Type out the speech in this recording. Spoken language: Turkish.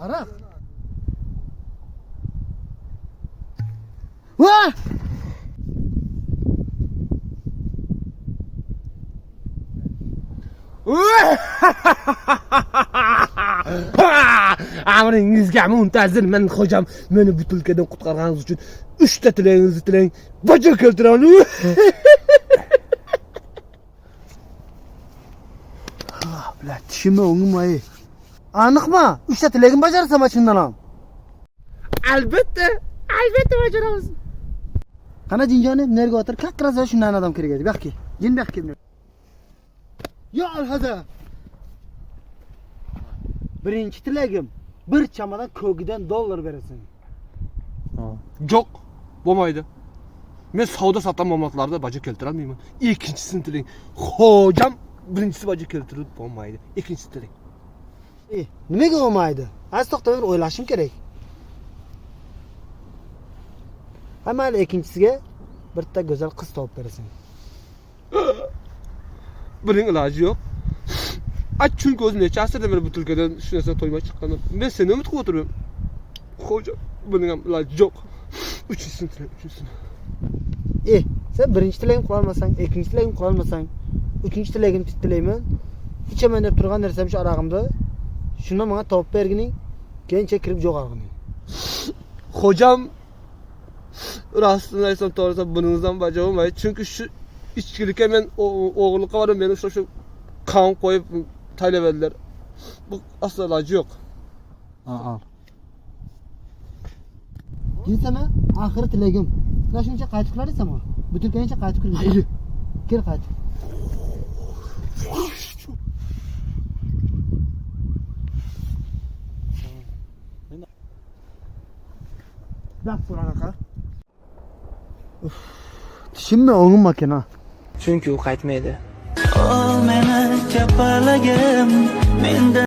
Arak. Vah! Amringizga muntazir men hocam meni bu tulkadan qutqarganingiz uchun 3 ta tilagingizni tilang. Bajo keltiraman. Allah bilan tishimni o'ngimay. Aniqmi? 3 ta tilagim bajarasan shundan ham. Albatta bajaramiz. Qana jinjoni nerga o'tir? Kakrasa shundan odam kerak edi. Bu yoqqa. Jin bu yoqqa. Yo alhaza. Birinchi tilagim bir chamadan ko'gidan dollar berasan. Yo'q, bo'lmaydi. Men savdo sotiq mamlakatlarda bajo keltira olmayman. Ikkinchisini tiling. Hocam birinchisi bajo keltirib bo'lmaydi. Ikkinchisi tiling. Nimaga bo'lmaydi? Az to'xtab o'ylashim kerak. Amal ikkinchisiga bitta go'zal qiz topib berasan. Buning iloji yo'q. Chunki o'zi necha asrda men bu tulkadan shu narsa to'ymay chiqqanim. Men seni umid qilib o'tiribman. Hocam, buning ham iloji yo'q. Uchinchisini tiling. Sen birinchi tilagim qila olmasang, ikkinchi tilagim qila olmasang, uchinchi tilagimni tilayman. Ichaman deb turgan narsam shu arog'imda. Shuni menga topib bergining, keyincha kirib jo'g'arg'in. Hocam, rostini aytsam, to'g'risi buningizdan bajo bo'lmaydi. Chunki shu ichkilikka men o'g'irlikqa borib, meni shu qon qo'yib taylaverdilar. Bu aslo iloji yo'q. Al. Jinsama, oxiri tilagim. Mana shuncha qaytib qilarsizmi? Butungacha qaytib kirmaydi. Kel qayt. Bak buranaqa. Tishimni o'ngim makina. Chunki u qaytmaydi. O meni chapalagim, menda